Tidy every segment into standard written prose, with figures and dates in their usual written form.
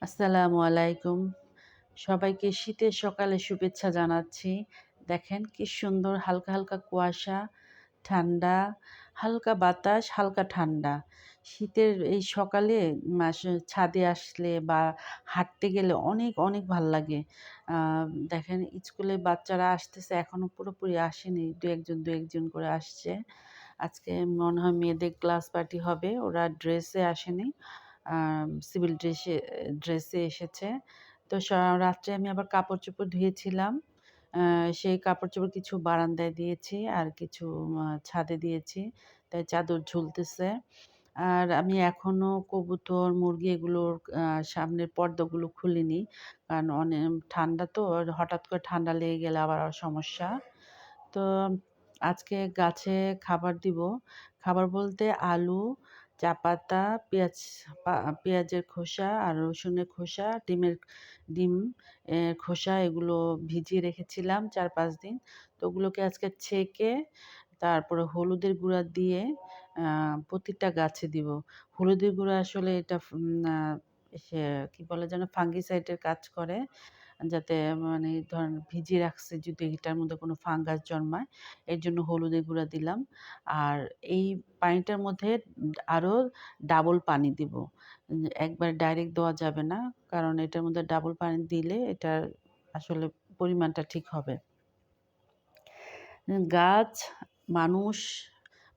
আসসালামু আলাইকুম। সবাইকে শীতের সকালে শুভেচ্ছা জানাচ্ছি। দেখেন কি সুন্দর হালকা, হালকা কুয়াশা, ঠান্ডা, হালকা বাতাস, হালকা ঠান্ডা। শীতের এই সকালে ছাদে আসলে বা হাঁটতে গেলে অনেক, অনেক লাগে। আ দেখেন স্কুলের বাচ্চারা আসতেছে, এখনো পুরোপুরি আসেনি। ২-১ জন করে আসছে। আজকে মনে হয় মেয়েদের ক্লাস পার্টি হবে। ওরা ড্রেসে আসেনি। সিভিল ড্রেসে এসেছে। তো রাত্রে আমি আবার কাপড়-চোপড় ধুয়েছিলাম। আ সেই কাপড়-চোপড় কিছু বারান্দায় দিয়েছি আর কিছু ছাদে দিয়েছি। তাই চাদর ঝুলতেছে। আর আমি এখনো কবুতর, মুরগি এগুলোর সামনের পর্দাগুলো খুলিনি। কারণ ঠান্ডা তো, আর হঠাৎ করে ঠান্ডা লেগে গেলে আবার সমস্যা। তো আজকে গাছে খাবার দিব। খাবার বলতে আলু, চা পাতা, পা পেঁয়াজের খোসা আর রসুনের খোসা, ডিম খোসা এগুলো ভিজিয়ে রেখেছিলাম ৪-৫ দিন। তো ওগুলোকে আজকে ছেঁকে তারপরে হলুদের গুঁড়া দিয়ে আ প্রতিটা গাছে দিব। হলুদের গুঁড়া আসলে এটা উম আ সে কি বলে যেন ফাঙ্গিসাইড এর কাজ করে। যাতে মানে ধরেন ভিজিয়ে রাখছি যদি এটার মধ্যে কোনো ফাঙ্গাস জন্মায়, এর জন্য হলুদের গুঁড়া দিলাম। আর এই পানিটার মধ্যে আরো ডাবল পানি দিব। একবারে ডাইরেক্ট দেওয়া যাবে না। কারণ এটার মধ্যে ডাবল পানি দিলে এটার আসলে পরিমাণটা ঠিক হবে। গাছ, মানুষ,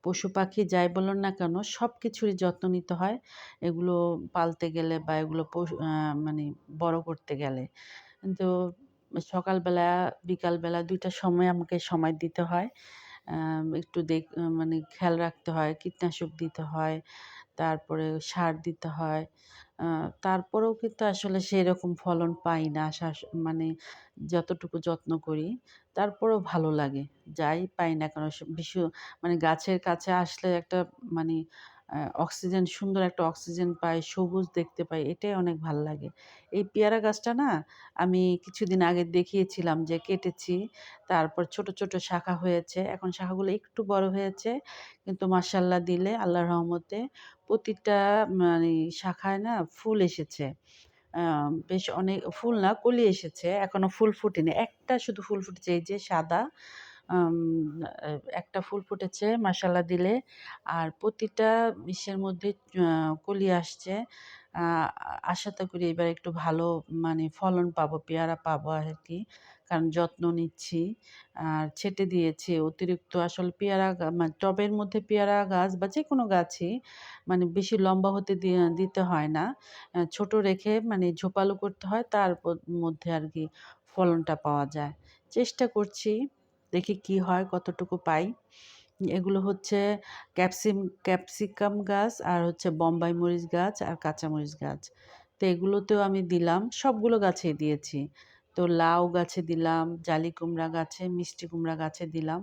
পশু-পাখি যাই বলুন না কেন সবকিছুরই যত্ন নিতে হয়। এগুলো পালতে গেলে বা এগুলো মানে বড় করতে গেলে। কিন্তু সকালবেলা, বিকালবেলা ২ টা সময় আমাকে সময় দিতে হয়। একটু মানে খেয়াল রাখতে হয়, কীটনাশক দিতে হয়, তারপরে সার দিতে হয়। আ তারপরেও কিন্তু আসলে সেরকম ফলন পাই না। মানে যতটুকু যত্ন করি, তারপরেও ভালো লাগে। যাই পাই না কেন মানে গাছের কাছে আসলে একটা মানে অক্সিজেন, সুন্দর একটা অক্সিজেন পাই, সবুজ দেখতে পাই, এটাই অনেক লাগে। এই পেয়ারা গাছটা না আমি কিছুদিন আগে দেখিয়েছিলাম যে কেটেছি। তারপর ছোট, ছোট শাখা হয়েছে। এখন শাখাগুলো একটু বড় হয়েছে। কিন্তু মাশাআল্লাহ দিলে আল্লাহর রহমতে প্রতিটা মানে শাখায় না ফুল এসেছে। আ বেশ অনেক ফুল না, কলি এসেছে। এখনো ফুল ফুটেনি। একটা শুধু ফুল ফুটেছে এই যে সাদা। আম আ একটা ফুল ফুটেছে মাশাআল্লাহ দিলে। আর প্রতিটা মধ্যে আ কলি আসছে। আ আশা করি এবার একটু ভালো মানে ফলন পাবো, পেয়ারা পাবো আরকি। কারণ যত্ন নিচ্ছি। আর ছেঁটে দিয়েছি অতিরিক্ত আসলে পেয়ারা মানে টবের মধ্যে পেয়ারা গাছ বা যেকোনো গাছই মানে বেশি লম্বা হতে দিতে হয় না। ছোট রেখে মানে ঝোপালো করতে হয়, তার মধ্যে আরকি ফলনটা পাওয়া যায়। চেষ্টা করছি, দেখি কি হয়, কতটুকু পাই। এগুলো হচ্ছে ক্যাপসিকাম গাছ আর হচ্ছে বোম্বাই মরিচ গাছ আর কাঁচামরিচ গাছ। তো এগুলোতেও আমি দিলাম, সবগুলো গাছেই দিয়েছি। তো লাউ গাছে দিলাম, জালি কুমড়া গাছে, মিষ্টি কুমড়া গাছে দিলাম।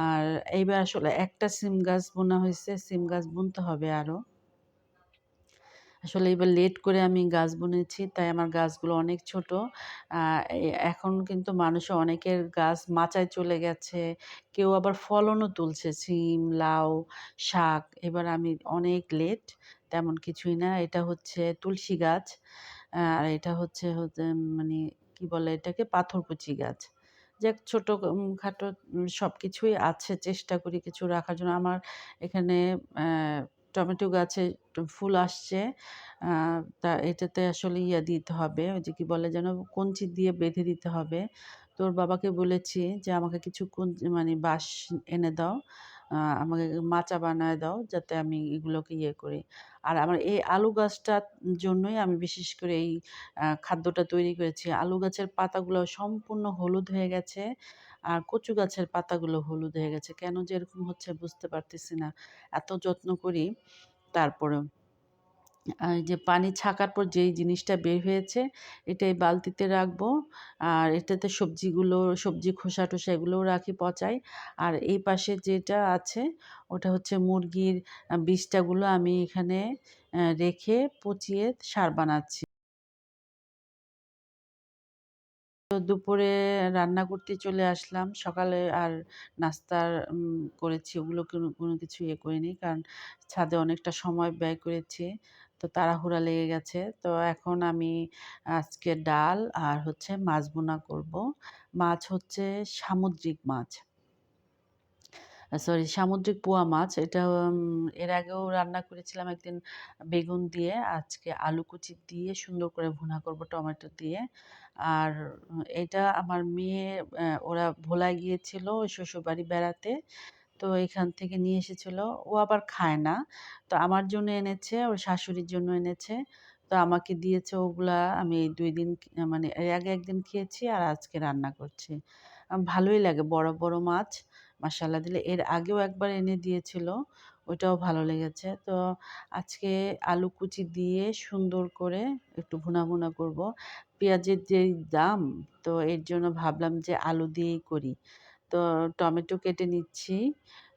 আর এইবার আসলে একটা সিম গাছ বোনা হইছে, সিম গাছ বুনতে হবে আরো। আসলে এবার লেট করে আমি গাছ বুনেছি, তাই আমার গাছগুলো অনেক ছোট। আ এখন কিন্তু অনেকের গাছ মাচায় চলে গেছে। কেউ আবার ফলনও তুলছে সিম, লাউ, শাক। এবার আমি অনেক লেট। তেমন কিছুই না। এটা হচ্ছে তুলসী গাছ। আর এটা হচ্ছে মানে কি বলে এটাকে? পাথরকুচি গাছ। যাক ছোট খাটো সবকিছুই আছে। চেষ্টা করি কিছু রাখার জন্য। আমার এখানে টমেটো গাছে ফুল আসছে। আ এটাতে আসলে দিতে হবে। ওই যে কি বলে যেন? কঞ্চি দিয়ে বেঁধে দিতে হবে। তো ওর বাবাকে বলেছি যে, "আমাকে কিছু মানে বাঁশ এনে দাও। আমাকে মাচা বানায় দাও যাতে আমি এগুলোকে করি।" আর আমার এই আলু গাছটার জন্যই আমি বিশেষ করে এই খাদ্যটা তৈরি করেছি। আলু গাছের পাতাগুলো সম্পূর্ণ হলুদ হয়ে গেছে। আর কচু গাছের পাতাগুলো হলুদ হয়ে গেছে। কেন যে এরকম হচ্ছে বুঝতে পারতেছি না। এত যত্ন করি তারপরেও। এই যে পানি ছাকার পর যেই জিনিসটা বের হয়েছে, এটা এই বালতিতে রাখবো। আর এটাতে সবজি খোসা-টোসা এগুলোও রাখি পচাই। আর এই পাশে যেটা আছে, ওটা হচ্ছে মুরগির বিষ্ঠাগুলো আমি এখানে রেখে পচিয়ে সার বানাচ্ছি। তো দুপুরে রান্না করতে চলে আসলাম। সকালে আর নাস্তার করেছি ওগুলো কোনো কোনো কিছু করিনি। কারণ ছাদে অনেকটা সময় ব্যয় করেছি। তো তাড়াহুড়া লেগে গেছে। তো এখন আমি আজকে ডাল আর হচ্ছে মাছ ভুনা করব। মাছ হচ্ছে সামুদ্রিক মাছ। সরি, সামুদ্রিক পোয়া মাছ। এটা এর আগেও রান্না করেছিলাম একদিন বেগুন দিয়ে। আজকে আলু কুচি দিয়ে সুন্দর করে ভুনা করব টমেটো দিয়ে। আর এটা আমার মেয়ে ওরা ভোলায় গিয়েছিল ওই শ্বশুরবাড়ি বেড়াতে। তো এখান থেকে নিয়ে এসেছিল। ও আবার খায় না। তো আমার জন্য এনেছে, ওর শাশুড়ির জন্য এনেছে। তো আমাকে দিয়েছে ওগুলা। আমি এই ২ দিন মানে এর আগে একদিন খেয়েছি আর আজকে রান্না করছি। ভালোই লাগে বড়, বড় মাছ মাশাআল্লাহ দিলে। এর আগেও একবার এনে দিয়েছিল, ওইটাও ভালো লেগেছে। তো আজকে আলু কুচি দিয়ে সুন্দর করে একটু ভুনা, ভুনা করব। পেঁয়াজের যেই দাম, তো এর জন্য ভাবলাম যে আলু দিয়েই করি। তো টমেটো কেটে নিচ্ছি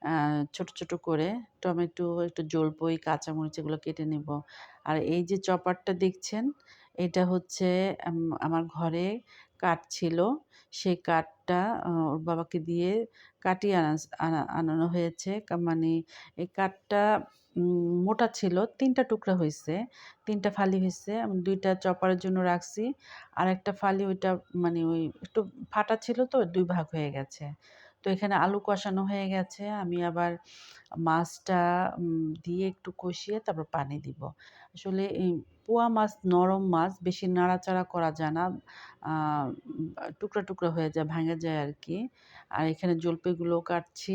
আ ছোট, ছোট করে। টমেটো, একটু জলপাই, কাঁচামরিচ এগুলো কেটে নেব। আর এই যে চপারটা দেখছেন, এটা হচ্ছে আমার ঘরে কাঠ ছিল। সেই কাঠটা ওর বাবাকে দিয়ে কাটিয়ে আনানো হয়েছে। মানে এই কাঠটা মোটা ছিল। ৩ টা টুকরা হইছে। ৩ টা ফালি হইছে। আমি ২ টা চপারের জন্য রাখছি। আরেকটা ফালি ওইটা মানে ওই একটু ফাটা ছিল তো ২ ভাগ হয়ে গেছে। তো এখানে আলু কষানো হয়ে গেছে। আমি আবার মাছটা দিয়ে একটু কষিয়ে তারপর পানি দিব। আসলে এই পোয়া মাছ নরম মাছ, বেশি নাড়াচাড়া করা যায় না। আ টুকরা, টুকরা হয়ে যায়, ভাঙে যায় আরকি। আর এখানে জলপাইগুলোও কাটছি।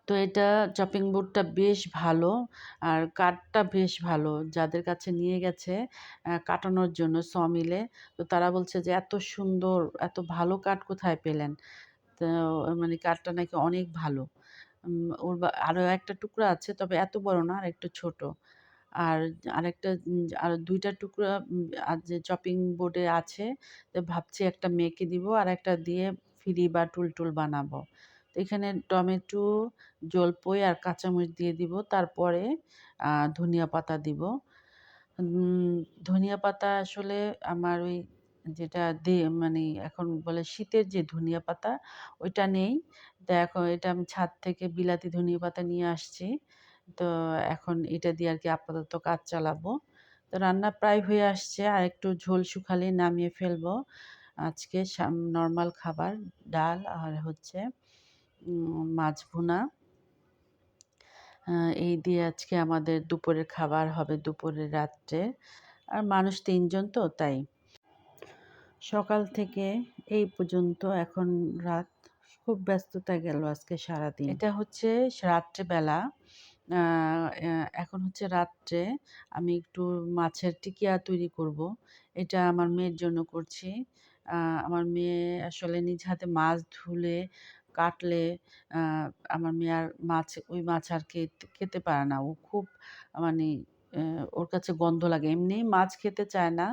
তো এটা চপিং বোর্ডটা বেশ ভালো। আর কাঠটা বেশ ভালো। যাদের কাছে নিয়ে গেছে কাটানোর জন্য সমিলে, তো তারা বলছে যে, "এত সুন্দর, এত ভালো কাঠ কোথায় পেলেন?" তো মানে কাঠটা নাকি অনেক ভালো। ওর আরো একটা টুকরা আছে, তবে এত বড় না, আরেকটু ছোট। আর আরেকটা আর ২ টা টুকরা আর যে চপিং বোর্ডে আছে, তো ভাবছি একটা মেয়েকে দিব আর একটা দিয়ে ফিরি বা টুলটুল বানাবো। তো এখানে টমেটো, জলপাই আর কাঁচামরিচ দিয়ে দিব। তারপরে ধনিয়া পাতা দিব। উম ধনিয়া পাতা আসলে আমার ওই যেটা মানে এখন বলে শীতের যে ধনিয়া পাতা, ওইটা নেই। তো এখন এটা আমি ছাদ থেকে বিলাতি ধনিয়া পাতা নিয়ে আসছি। তো এখন এটা দিয়ে আরকি আপাতত কাজ চালাবো। তো রান্না প্রায় হয়ে আসছে। আরেকটু ঝোল শুকালেই নামিয়ে ফেলবো। আজকে নরমাল খাবার ডাল আর হচ্ছে মাছ ভুনা। আ এই দিয়ে আজকে আমাদের দুপুরের খাবার হবে, দুপুরে রাত্রে। আর মানুষ ৩ জন তো তাই। সকাল থেকে এই পর্যন্ত এখন রাত। খুব ব্যস্ততা গেল আজকে সারাদিন। এটা হচ্ছে রাত্রেবেলা। আ এ এখন হচ্ছে রাত্রে আমি একটু মাছের টিকিয়া তৈরি করব। এটা আমার মেয়ের জন্য করছি। আ আমার মেয়ে আসলে নিজ হাতে মাছ ধুলে, কাটলে আ আমার মেয়ে আর ওই মাছ আর খেতে পারে না। ও খুব মানে ওর কাছে গন্ধ লাগে। এমনিই মাছ খেতে চায় না।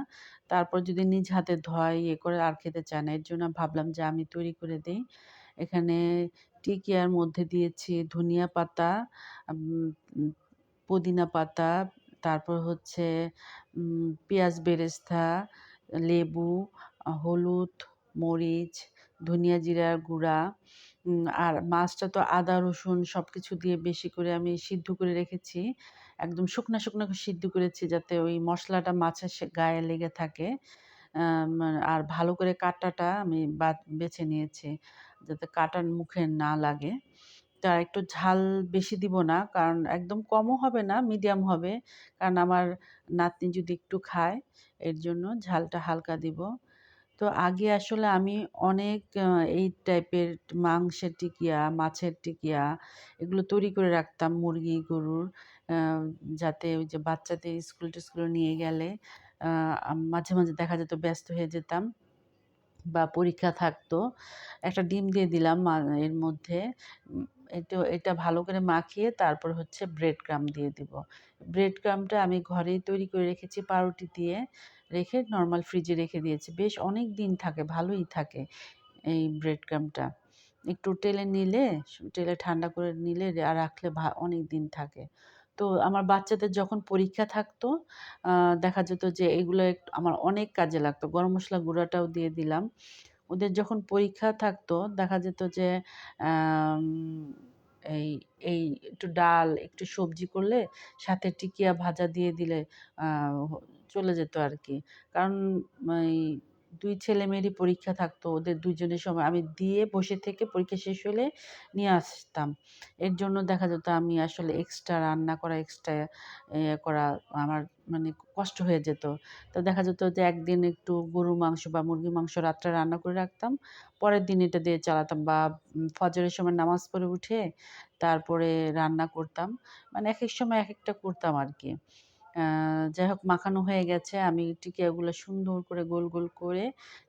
তারপর যদি নিজ হাতে ধয়, ইয়ে করে আর খেতে চায় না। এর জন্য ভাবলাম যে আমি তৈরি করে দেই। এখানে টিকিয়ার মধ্যে দিয়েছি ধনিয়া পাতা, উম উম পুদিনা পাতা, তারপর হচ্ছে পেঁয়াজ বেরেস্তা, লেবু, হলুদ, মরিচ, ধনিয়া জিরার গুঁড়া, আর মাছটা তো আদা রসুন সবকিছু দিয়ে বেশি করে আমি সিদ্ধ করে রেখেছি। একদম শুকনা, শুকনা করে সিদ্ধ করেছি যাতে ওই মসলাটা মাছের গায়ে লেগে থাকে। আর ভালো করে কাঁটাটা আমি বেছে নিয়েছি যাতে কাঁটার মুখে না লাগে। তো আরেকটু ঝাল বেশি দিব না। কারণ একদম কমও হবে না, মিডিয়াম হবে। কারণ আমার নাতনি যদি একটু খায়, এর জন্য ঝালটা হালকা দিব। তো আগে আসলে আমি অনেক এই টাইপের মাংসের টিকিয়া, মাছের টিকিয়া এগুলো তৈরি করে রাখতাম মুরগি, গরুর। আ যাতে ওই যে বাচ্চাদের স্কুলে-টিস্কুলে নিয়ে গেলে আ মাঝে, মাঝে দেখা যেত ব্যস্ত হয়ে যেতাম। বা পরীক্ষা থাকতো। একটা ডিম দিয়ে দিলাম এর মধ্যে। উম এটা ভালো করে মাখিয়ে তারপর হচ্ছে ব্রেড ক্রাম্ব দিয়ে দিব। ব্রেড ক্রাম্বটা আমি ঘরেই তৈরি করে রেখেছি পাউরুটি দিয়ে। রেখে নরমাল ফ্রিজে রেখে দিয়েছি। বেশ অনেকদিন থাকে, ভালোই থাকে এই ব্রেড ক্রাম্বটা। একটু টেলে ঠান্ডা করে নিলে রাখলে অনেকদিন থাকে। তো আমার বাচ্চাদের যখন পরীক্ষা থাকতো, আ দেখা যেত যে এগুলো আমার অনেক কাজে লাগতো। গরম মসলা গুঁড়াটাও দিয়ে দিলাম। ওদের যখন পরীক্ষা থাকতো দেখা যেত যে আম এই এই একটু ডাল, একটু সবজি করলে সাথে টিকিয়া ভাজা দিয়ে দিলে আ চলে যেত আরকি। কারণ এই ২ ছেলেমেয়েরই পরীক্ষা থাকতো। ওদের ২ জনের সময় আমি দিয়ে বসে থেকে পরীক্ষা শেষ হলে নিয়ে আসতাম। এর জন্য দেখা যেত আমি আসলে এক্সট্রা রান্না করা, এক্সট্রা করা আমার মানে কষ্ট হয়ে যেত। তো দেখা যেত যে একদিন একটু গরুর মাংস বা মুরগির মাংস রাত্রে রান্না করে রাখতাম। পরের দিন এটা দিয়ে চালাতাম বা ফজরের সময় নামাজ পড়ে উঠে তারপরে রান্না করতাম। মানে একেক সময় একেকটা করতাম আরকি। আ যাই হোক মাখানো হয়ে গেছে। আমি টিকিয়াগুলো সুন্দর করে গোল, গোল করে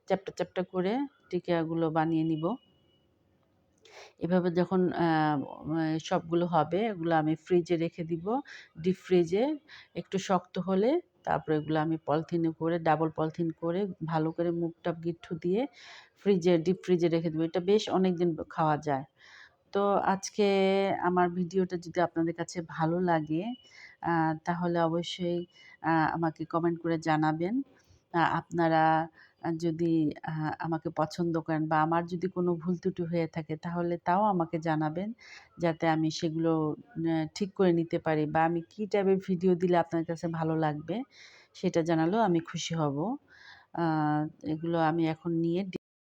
চ্যাপ্টা, চ্যাপ্টা করে টিকিয়াগুলো বানিয়ে নিব। এভাবে যখন সবগুলো হবে এগুলো আমি ফ্রিজে রেখে দিব। ডিপ ফ্রিজে একটু শক্ত হলে তারপরে এগুলো আমি পলিথিনে করে ডাবল পলিথিন করে ভালো করে মুখ-টাপ গিঁঠু দিয়ে ডিপ ফ্রিজে রেখে দিব। এটা বেশ অনেকদিন খাওয়া যায়। তো আজকে আমার ভিডিওটা যদি আপনাদের কাছে ভালো লাগে আ তাহলে অবশ্যই আমাকে কমেন্ট করে জানাবেন। আপনারা যদি আ আমাকে পছন্দ করেন বা আমার যদি কোনো ভুল ত্রুটি হয়ে থাকে তাহলে তাও আমাকে জানাবেন। যাতে আমি সেগুলো ঠিক করে নিতে পারি বা আমি কি টাইপের ভিডিও দিলে আপনার কাছে ভালো লাগবে সেটা জানালেও আমি খুশি হব। আ এগুলো আমি এখন নিয়ে